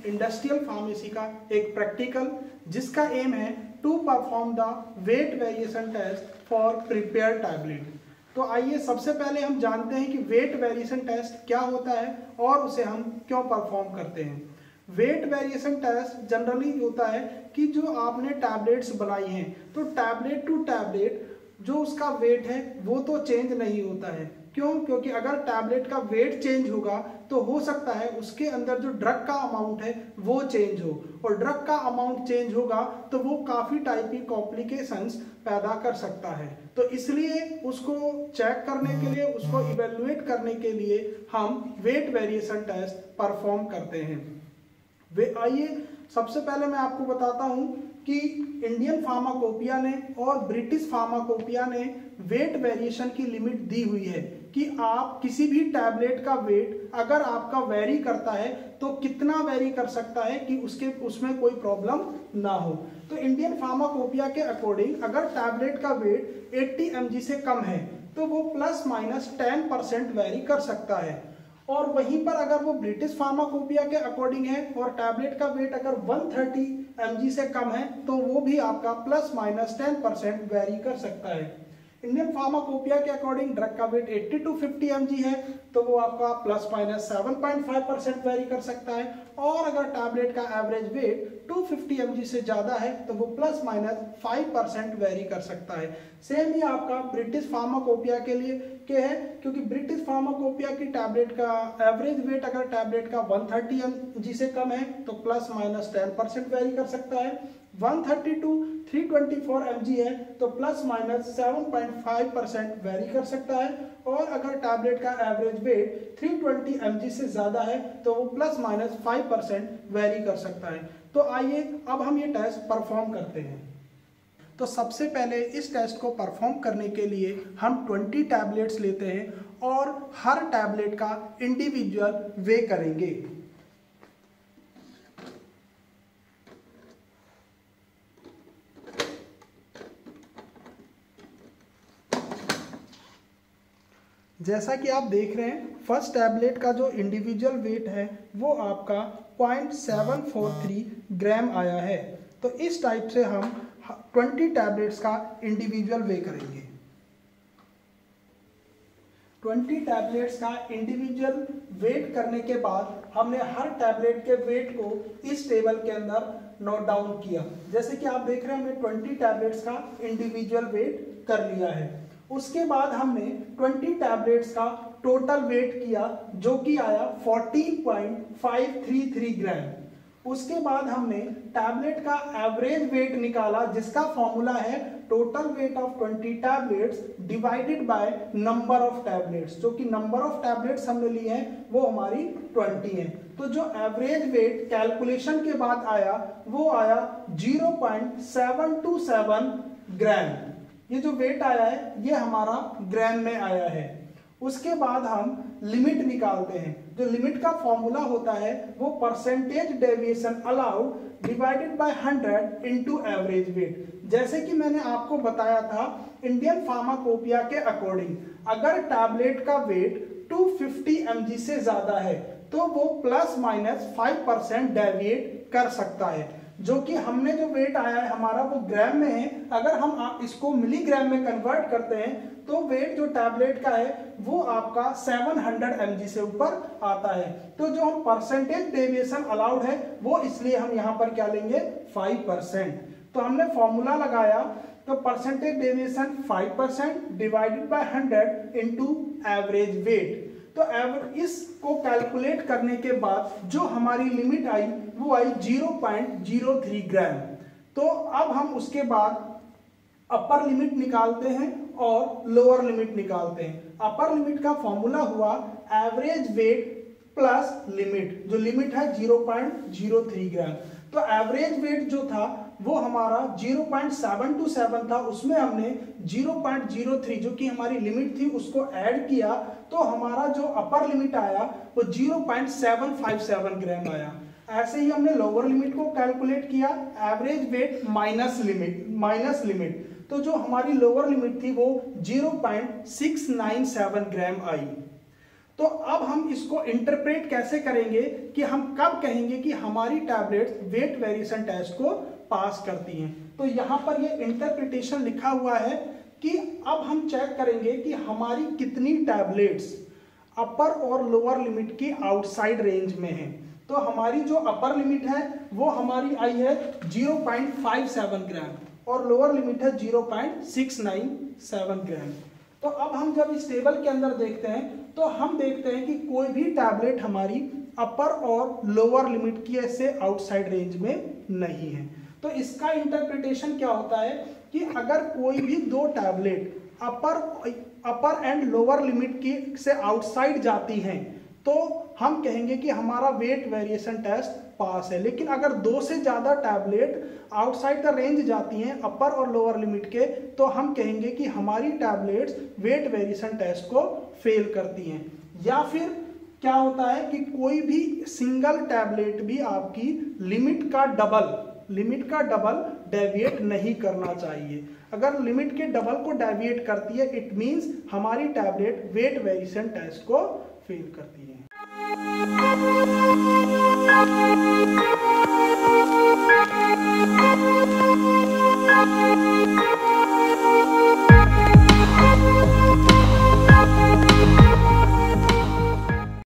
Industrial pharmacy का एक practical जिसका एम है to perform the weight variation test for prepare tablet. तो आइए सबसे पहले हम जानते हैं कि वेट वेरिएशन टेस्ट क्या होता है और उसे हम क्यों परफॉर्म करते हैं। वेट वेरिएशन टेस्ट जनरली होता है कि जो आपने टैबलेट्स बनाई हैं तो टैबलेट टू टैबलेट जो उसका वेट है वो तो चेंज नहीं होता है। क्यों? क्योंकि अगर टैबलेट का वेट चेंज होगा तो हो सकता है उसके अंदर जो ड्रग का अमाउंट है वो चेंज हो, और ड्रग का अमाउंट चेंज होगा तो वो काफ़ी टाइप की कॉम्प्लिकेशंस पैदा कर सकता है। तो इसलिए उसको चेक करने के लिए, उसको इवेल्युएट करने के लिए हम वेट वेरिएशन टेस्ट परफॉर्म करते हैं। आइए सबसे पहले मैं आपको बताता हूं कि इंडियन फार्माकोपिया ने और ब्रिटिश फार्माकोपिया ने वेट वेरिएशन की लिमिट दी हुई है कि आप किसी भी टैबलेट का वेट अगर आपका वेरी करता है तो कितना वेरी कर सकता है कि उसमें कोई प्रॉब्लम ना हो। तो इंडियन फार्माकोपिया के अकॉर्डिंग अगर टैबलेट का वेट 80 mg से कम है तो वो ±10% वेरी कर सकता है, और वहीं पर अगर वो ब्रिटिश फार्माकोपिया के अकॉर्डिंग है और टैबलेट का वेट अगर 130 mg से कम है तो वो भी आपका ±10% वेरी कर सकता है। इंडियन फार्माकोपिया के अकॉर्डिंग ड्रग का वेट 80 to 50 mg है तो वो आपका ±7.5% वेरी कर सकता है, और अगर टैबलेट का एवरेज वेट 250 mg से ज़्यादा है तो वो ±5% वेरी कर सकता है। सेम ही आपका ब्रिटिश फार्माकोपिया के लिए है, क्योंकि ब्रिटिश फार्माकोपिया की टैबलेट का एवरेज वेट अगर टैबलेट का 130 mg से कम है तो ±10% वेरी कर सकता है। 130 to 324 mg है तो ±7.5% वेरी कर सकता है, और अगर टैबलेट का एवरेज वेट 320 mg से ज़्यादा है तो वो ±5% वेरी कर सकता है। तो आइए अब हम ये टेस्ट परफॉर्म करते हैं। तो सबसे पहले इस टेस्ट को परफॉर्म करने के लिए हम 20 टैबलेट्स लेते हैं और हर टैबलेट का इंडिविजुअल वे करेंगे। जैसा कि आप देख रहे हैं फर्स्ट टैबलेट का जो इंडिविजुअल वेट है वो आपका 0.743 ग्राम आया है। तो इस टाइप से हम 20 टैबलेट्स का इंडिविजुअल वे करेंगे। 20 टैबलेट्स का इंडिविजुअल वेट करने के बाद हमने हर टैबलेट के वेट को इस टेबल के अंदर नोट डाउन किया। जैसे कि आप देख रहे हैं हमने 20 टैबलेट्स का इंडिविजुअल वेट कर लिया है। उसके बाद हमने 20 टैबलेट्स का टोटल वेट किया जो कि आया 14.533 ग्राम। उसके बाद हमने टैबलेट का एवरेज वेट निकाला जिसका फॉर्मूला है total weight of 20 tablets divided by number of tablets, जो कि नंबर ऑफ टैबलेट्स हमने लिए हैं वो हमारी 20 है। तो जो एवरेज वेट कैलकुलेशन के बाद आया वो आया 0.727 ग्राम। ये जो वेट आया है ये हमारा ग्राम में आया है। उसके बाद हम लिमिट निकालते हैं। जो लिमिट का फॉर्मूला होता है वो percentage deviation allowed divided by 100 into average weight. जैसे कि मैंने आपको बताया था इंडियन फार्माकोपिया के अकॉर्डिंग अगर टैबलेट का वेट 250 mg से ज्यादा है तो वो ±5% डेविएट कर सकता है। जो कि हमने जो वेट आया है हमारा वो ग्राम में है, अगर हम इसको मिलीग्राम में कन्वर्ट करते हैं तो वेट जो टैबलेट का है वो आपका 700 mg से ऊपर आता है। तो जो हम परसेंटेज डेविएशन अलाउड है वो इसलिए हम यहाँ पर क्या लेंगे 5%। तो हमने फॉर्मूला लगाया तो percentage deviation 5% divided by 100 into average weight. तो इसको कैलकुलेट करने के बाद जो हमारी लिमिट आई वो आई 0.03 ग्राम। तो अब हम उसके बाद अपर लिमिट निकालते हैं और लोअर लिमिट निकालते हैं। अपर लिमिट का फॉर्मूला हुआ एवरेज वेट प्लस लिमिट, जो लिमिट है 0.03 ग्राम। तो एवरेज वेट जो था वो हमारा 0.727 था, उसमें हमने 0.03 जो कि हमारी लिमिट थी उसको ऐड किया तो हमारा जो अपर लिमिट आया वो 0.757 ग्राम आया। ऐसे ही हमने लोअर लिमिट को कैलकुलेट किया, एवरेज वेट माइनस लिमिट, तो जो हमारी लोअर लिमिट थी वो 0.697 ग्राम आई। तो अब हम इसको इंटरप्रेट कैसे करेंगे कि हम कब कहेंगे कि हमारी टैबलेट्स वेट वेरिएशन टेस्ट को पास करती हैं। तो यहाँ पर ये इंटरप्रिटेशन लिखा हुआ है कि अब हम चेक करेंगे कि हमारी कितनी टैबलेट्स अपर और लोअर लिमिट की आउटसाइड रेंज में है। तो हमारी जो अपर लिमिट है वो हमारी आई है 0.57 ग्राम और लोअर लिमिट है 0.697 ग्राम। तो अब हम जब इस टेबल के अंदर देखते हैं तो हम देखते हैं कि कोई भी टैबलेट हमारी अपर और लोअर लिमिट की ऐसे आउटसाइड रेंज में नहीं है। तो इसका इंटरप्रिटेशन क्या होता है कि अगर कोई भी दो tablet upper and lower limit की से आउटसाइड जाती हैं तो हम कहेंगे कि हमारा वेट वेरिएशन टेस्ट पास है। लेकिन अगर दो से ज्यादा टैबलेट आउटसाइड द रेंज जाती हैं अपर और लोअर लिमिट के तो हम कहेंगे कि हमारी टैबलेट्स वेट वेरिएशन टेस्ट को फेल करती हैं। या फिर क्या होता है कि कोई भी सिंगल टैबलेट भी आपकी लिमिट का डबल डेविएट नहीं करना चाहिए। अगर लिमिट के डबल को डेविएट करती है इट मींस हमारी टैबलेट वेट वेरिएशन टेस्ट को फेल करती है।